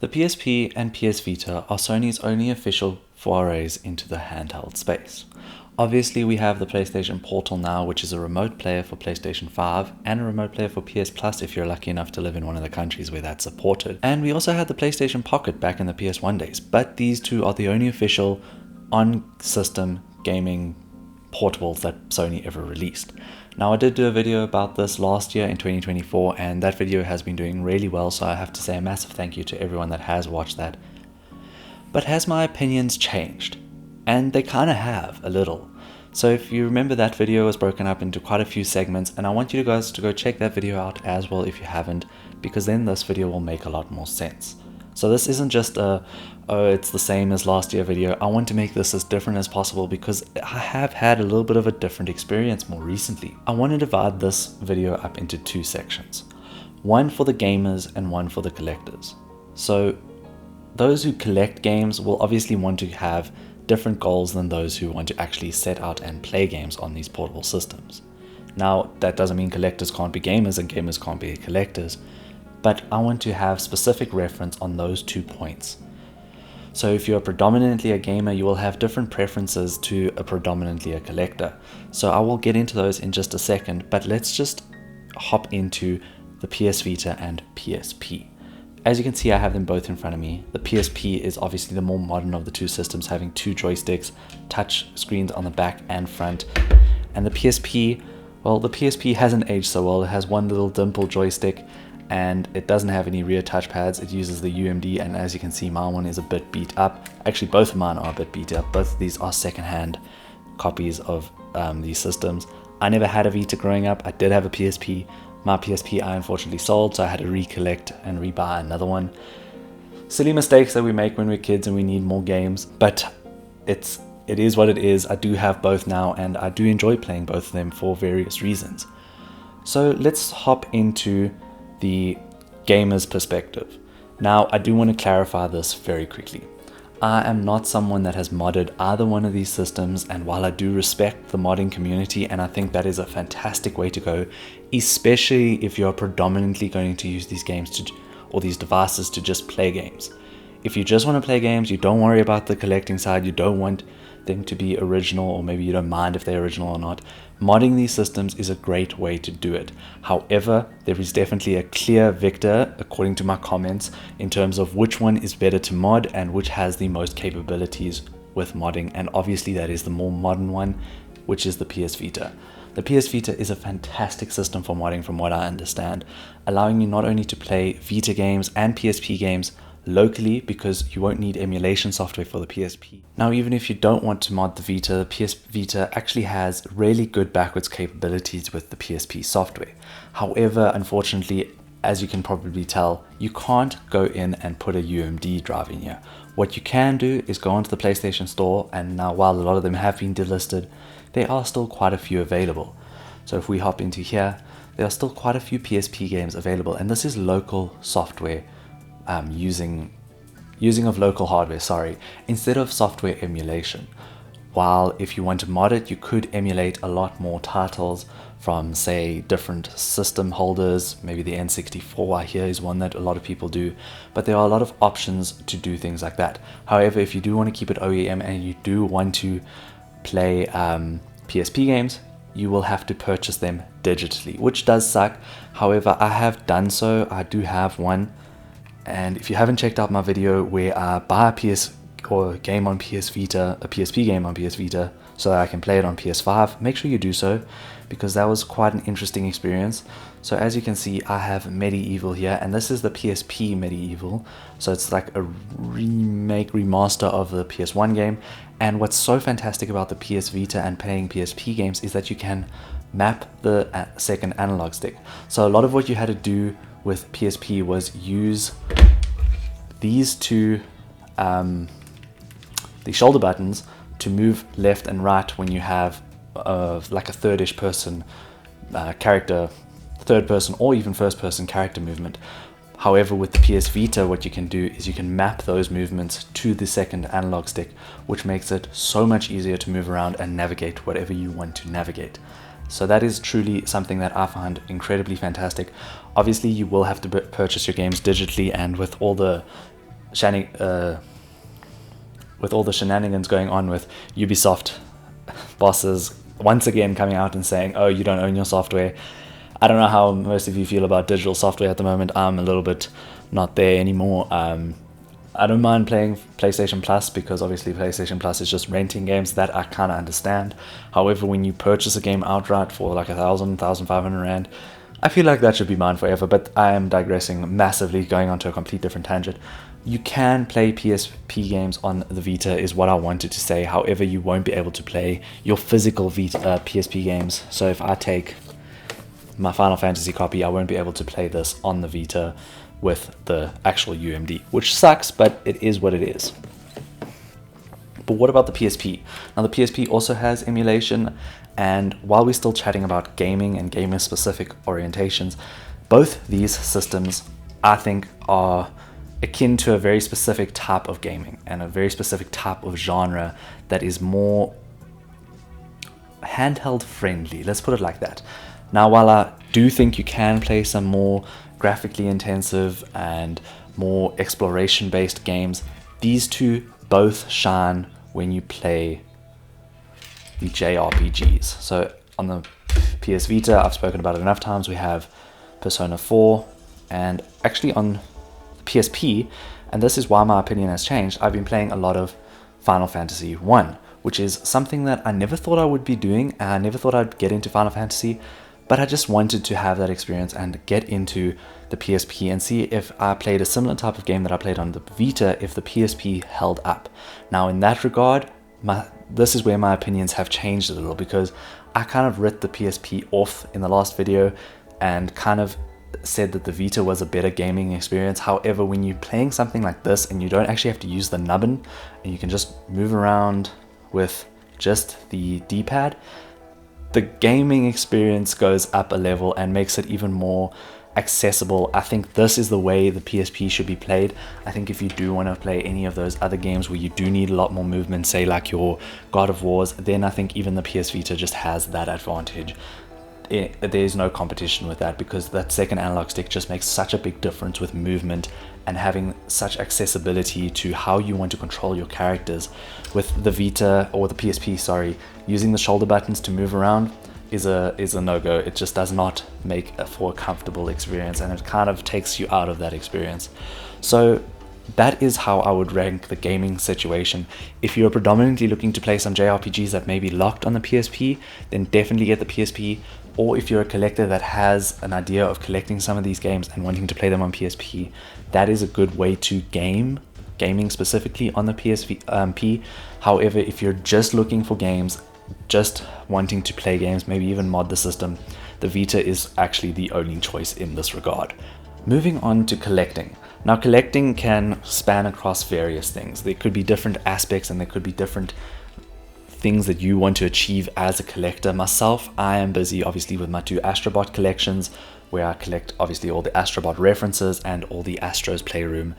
The PSP and PS Vita are Sony's only official forays into the handheld space. Obviously, we have the PlayStation Portal now, which is a remote player for PlayStation 5 and a remote player for PS Plus if you're lucky enough to live in one of the countries where that's supported. And we also had the PlayStation Pocket back in the PS1 days, but these two are the only official on-system gaming portables that Sony ever released. Now, I did do a video about this last year in 2024, and that video has been doing really well, so I have to say a massive thank you to everyone that has watched that. But has my opinions changed? And they kind of have, a little. So if you remember, that video was broken up into quite a few segments, and I want you guys to go check that video out as well if you haven't, because then this video will make a lot more sense. So this isn't just a, oh, it's the same as last year video. I want to make this as different as possible because I have had a little bit of a different experience more recently. I want to divide this video up into two sections. One for the gamers and one for the collectors. So those who collect games will obviously want to have different goals than those who want to actually set out and play games on these portable systems. Now, that doesn't mean collectors can't be gamers and gamers can't be collectors, but I want to have specific reference on those 2 points. So if you're predominantly a gamer, you will have different preferences to a predominantly a collector. So I will get into those in just a second, but let's just hop into the PS Vita and PSP. As you can see, I have them both in front of me. The PSP is obviously the more modern of the two systems, having 2 joysticks, touch screens on the back and front. And the PSP, well, the PSP hasn't aged so well. It has one little dimple joystick, and it doesn't have any rear touchpads. It uses the UMD, and as you can see, my one is a bit beat up. Actually, both of mine are a bit beat up. Both of these are second-hand copies of these systems. I never had a Vita growing up. I did have a PSP. My PSP I unfortunately sold, so I had to recollect and rebuy another one. Silly mistakes that we make when we're kids and we need more games, but it is what it is. I do have both now, and I do enjoy playing both of them for various reasons. So let's hop into the gamer's perspective. Now, I do want to clarify this very quickly. I am not someone that has modded either one of these systems, and while I do respect the modding community, and I think that is a fantastic way to go, especially if you're predominantly going to use these games or these devices to just play games. If you just want to play games, you don't worry about the collecting side, you don't want them to be original, or maybe you don't mind if they're original or not, modding these systems is a great way to do it. However, there is definitely a clear victor, according to my comments, in terms of which one is better to mod and which has the most capabilities with modding, and obviously that is the more modern one, which is the PS Vita. The PS Vita is a fantastic system for modding from what I understand, allowing you not only to play Vita games and PSP games locally, because you won't need emulation software for the PSP. Now, even if you don't want to mod the Vita, the PS Vita actually has really good backwards capabilities with the PSP software. However, unfortunately, as you can probably tell, you can't go in and put a UMD drive in here. What you can do is go onto the PlayStation Store, and now while a lot of them have been delisted, there are still quite a few available. So if we hop into here, there are still quite a few PSP games available, and this is local software, using of local hardware, instead of software emulation. While if you want to mod it, you could emulate a lot more titles from, say, different system holders. Maybe the N64 I hear is one that a lot of people do, but there are a lot of options to do things like that. However, if you do want to keep it OEM and you do want to play PSP games, you will have to purchase them digitally, which does suck. However, I have done so. I do have one. And if you haven't checked out my video where I buy a game on PS Vita, a PSP game on PS Vita, so that I can play it on PS5, make sure you do so, because that was quite an interesting experience. So as you can see, I have Medieval here, and this is the PSP Medieval, so it's like a remaster of the PS1 game. And what's so fantastic about the PS Vita and playing PSP games is that you can map the second analog stick. So a lot of what you had to do with PSP was use these two the shoulder buttons to move left and right when you have like a third person or even first person character movement. However, with the PS Vita, what you can do is you can map those movements to the second analog stick, which makes it so much easier to move around and navigate whatever you want to navigate. So that is truly something that I find incredibly fantastic. Obviously, you will have to purchase your games digitally, and with all the with all the shenanigans going on with Ubisoft bosses once again coming out and saying, oh, you don't own your software. I don't know how most of you feel about digital software at the moment. I'm a little bit not there anymore. I don't mind playing PlayStation Plus because obviously PlayStation Plus is just renting games. That I kind of understand. However, when you purchase a game outright for like 1,500 Rand, I feel like that should be mine forever. But I am digressing massively, going on to a complete different tangent. You can play PSP games on the Vita is what I wanted to say. However, you won't be able to play your physical PSP games. So if I take my Final Fantasy copy, I won't be able to play this on the Vita with the actual UMD, which sucks, but it is what it is. But what about the PSP? Now the PSP also has emulation, and while we're still chatting about gaming and gamer specific orientations, both these systems I think are akin to a very specific type of gaming and a very specific type of genre that is more handheld friendly, let's put it like that. Now, while I do think you can play some more graphically intensive and more exploration based games, these two both shine when you play the JRPGs. So on the PS Vita, I've spoken about it enough times, we have Persona 4, and actually on PSP, and this is why my opinion has changed, I've been playing a lot of Final Fantasy 1, which is something that I never thought I would be doing, and I never thought I'd get into Final Fantasy, but I just wanted to have that experience and get into the PSP and see if I played a similar type of game that I played on the Vita, if the PSP held up. Now in that regard, this is where my opinions have changed a little, because I kind of writ the PSP off in the last video and kind of said that the Vita was a better gaming experience. However, when you're playing something like this and you don't actually have to use the nubbin and you can just move around with just the D-pad, the gaming experience goes up a level and makes it even more accessible. I think this is the way the PSP should be played. I think if you do want to play any of those other games where you do need a lot more movement, say like your God of Wars, then I think even the PS Vita just has that advantage. There's no competition with that, because that second analog stick just makes such a big difference with movement and having such accessibility to how you want to control your characters. With the Vita, or the PSP, sorry, using the shoulder buttons to move around is a no-go. It just does not make for a comfortable experience, and it kind of takes you out of that experience. So that is how I would rank the gaming situation. If you're predominantly looking to play some JRPGs that may be locked on the PSP, then definitely get the PSP. Or if you're a collector that has an idea of collecting some of these games and wanting to play them on PSP, that is a good way to gaming specifically on the PSP. However, if you're just looking for games, just wanting to play games, maybe even mod the system, the Vita is actually the only choice in this regard. Moving on to collecting. Now, collecting can span across various things. There could be different aspects and there could be different things that you want to achieve as a collector. Myself, I am busy obviously with my 2 Astrobot collections, where I collect obviously all the Astrobot references and all the Astro's Playroom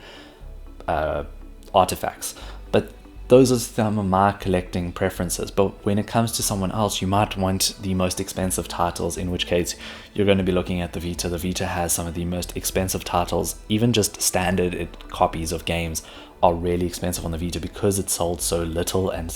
artifacts. But those are some of my collecting preferences. But when it comes to someone else, you might want the most expensive titles, in which case you're going to be looking at the Vita. The Vita has some of the most expensive titles. Even just standard copies of games are really expensive on the Vita because it's sold so little and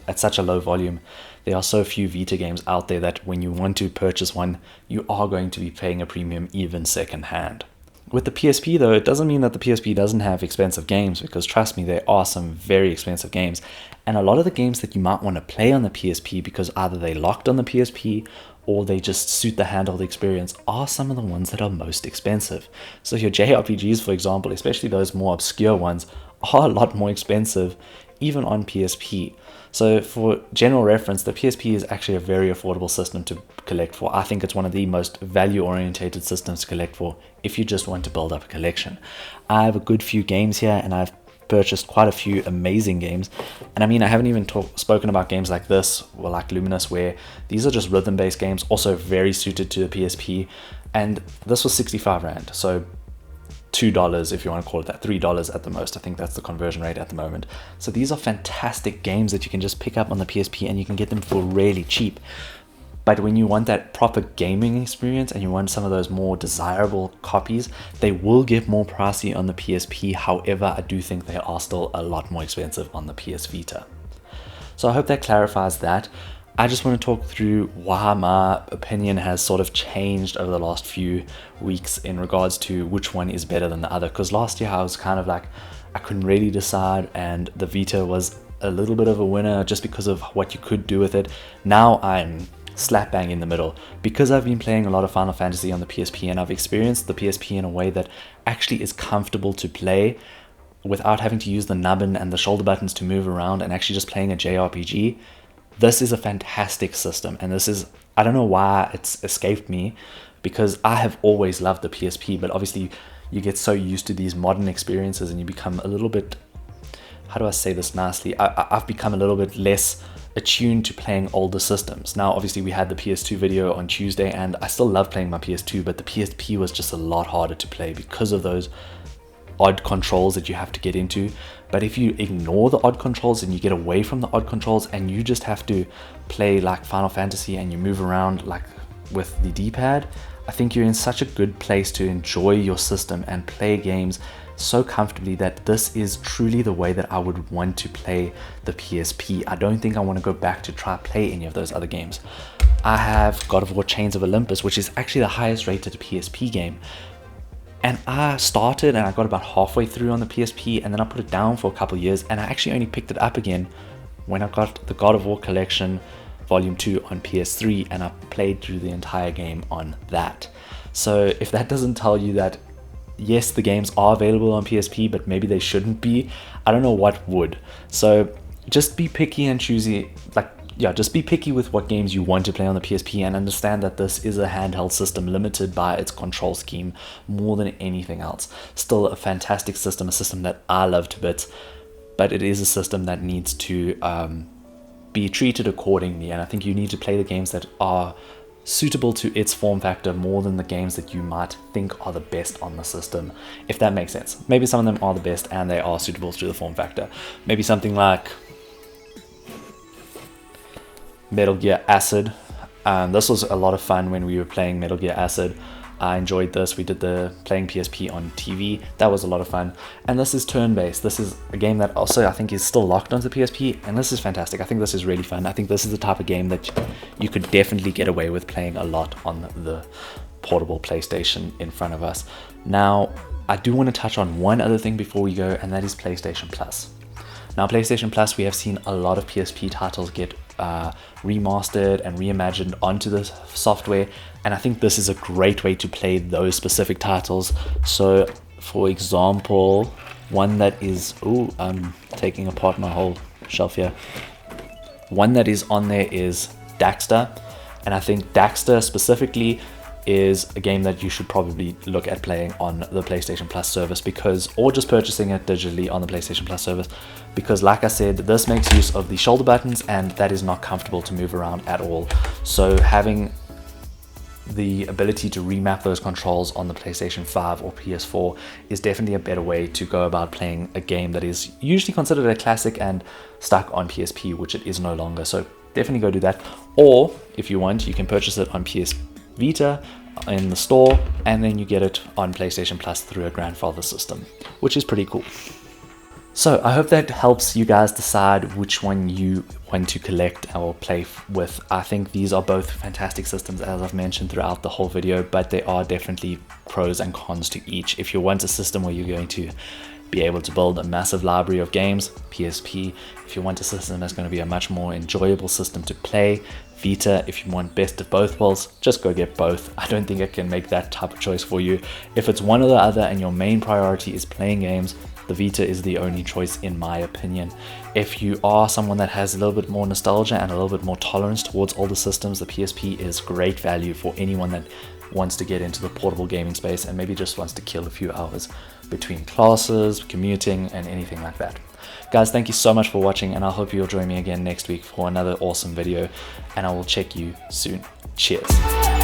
at such a low volume. There are so few Vita games out there that when you want to purchase one, you are going to be paying a premium even second hand. With the PSP though, it doesn't mean that the PSP doesn't have expensive games, because trust me, there are some very expensive games. And a lot of the games that you might want to play on the PSP, because either they locked on the PSP or they just suit the handheld experience, are some of the ones that are most expensive. So your JRPGs, for example, especially those more obscure ones, are a lot more expensive even on PSP. So for general reference, the PSP is actually a very affordable system to collect for. I think it's one of the most value-orientated systems to collect for if you just want to build up a collection. I have a good few games here, and I've purchased quite a few amazing games. And I mean, I haven't even spoken about games like this, or like Luminous, where these are just rhythm-based games, also very suited to the PSP. And this was 65 Rand, so $2 if you want to call it that, $3 at the most. I think that's the conversion rate at the moment. So these are fantastic games that you can just pick up on the PSP, and you can get them for really cheap. But when you want that proper gaming experience and you want some of those more desirable copies, they will get more pricey on the PSP. However, I do think they are still a lot more expensive on the PS Vita. So I hope that clarifies that. I just want to talk through why my opinion has sort of changed over the last few weeks in regards to which one is better than the other. Because last year I was kind of like, I couldn't really decide, and the Vita was a little bit of a winner just because of what you could do with it. Now I'm slap bang in the middle because I've been playing a lot of Final Fantasy on the PSP, and I've experienced the PSP in a way that actually is comfortable to play without having to use the nubbin and the shoulder buttons to move around, and actually just playing a JRPG. This is a fantastic system, and this is, I don't know why it's escaped me, because I have always loved the PSP, but obviously you get so used to these modern experiences and you become a little bit, how do I say this nicely, I've become a little bit less attuned to playing older systems. Now obviously we had the PS2 video on Tuesday, and I still love playing my PS2, but the PSP was just a lot harder to play because of those odd controls that you have to get into. But if you ignore the odd controls and you get away from the odd controls and you just have to play like Final Fantasy and you move around like with the D-pad, I think you're in such a good place to enjoy your system and play games so comfortably that this is truly the way that I would want to play the PSP. I don't think I want to go back to try play any of those other games. I have God of War Chains of Olympus, which is actually the highest rated PSP game. And I started and I got about halfway through on the PSP, and then I put it down for a couple of years, and I actually only picked it up again when I got the God of War Collection Volume 2 on PS3, and I played through the entire game on that. So if that doesn't tell you that yes, the games are available on PSP, but maybe they shouldn't be, I don't know what would. So just be picky and choosy, just be picky with what games you want to play on the PSP, and understand that this is a handheld system limited by its control scheme more than anything else. Still a fantastic system, a system that I love to bits, but it is a system that needs to be treated accordingly, and I think you need to play the games that are suitable to its form factor more than the games that you might think are the best on the system, if that makes sense. Maybe some of them are the best and they are suitable to the form factor. Maybe something like Metal Gear Acid. This was a lot of fun when we were playing Metal Gear Acid. I enjoyed this. We did the playing PSP on TV. That was a lot of fun. And this is turn-based. This is a game that also I think is still locked onto the PSP, and this is fantastic. I think this is really fun. I think this is the type of game that you could definitely get away with playing a lot on the portable PlayStation in front of us. Now, I do want to touch on one other thing before we go, and that is PlayStation Plus. Now, PlayStation Plus, we have seen a lot of PSP titles get remastered and reimagined onto the software, and I think this is a great way to play those specific titles. So, for example, one that is, I'm taking apart my whole shelf here. One that is on there is Daxter, and I think Daxter specifically is a game that you should probably look at playing on the PlayStation Plus service, or just purchasing it digitally on the PlayStation Plus service, because like I said, this makes use of the shoulder buttons, and that is not comfortable to move around at all. So having the ability to remap those controls on the PlayStation 5 or PS4 is definitely a better way to go about playing a game that is usually considered a classic and stuck on PSP, which it is no longer. So definitely go do that. Or if you want, you can purchase it on PS Vita in the store, and then you get it on PlayStation Plus through a grandfather system, which is pretty cool. So I hope that helps you guys decide which one you want to collect or play with. I think these are both fantastic systems, as I've mentioned throughout the whole video, but there are definitely pros and cons to each. If you want a system where you're going to be able to build a massive library of games, PSP. If you want a system that's going to be a much more enjoyable system to play, Vita. If you want best of both worlds, just go get both. I don't think I can make that type of choice for you. If it's one or the other and your main priority is playing games, the Vita is the only choice in my opinion. If you are someone that has a little bit more nostalgia and a little bit more tolerance towards older systems, the PSP is great value for anyone that wants to get into the portable gaming space and maybe just wants to kill a few hours between classes, commuting, and anything like that. Guys, thank you so much for watching, and I hope you'll join me again next week for another awesome video, and I will check you soon. Cheers.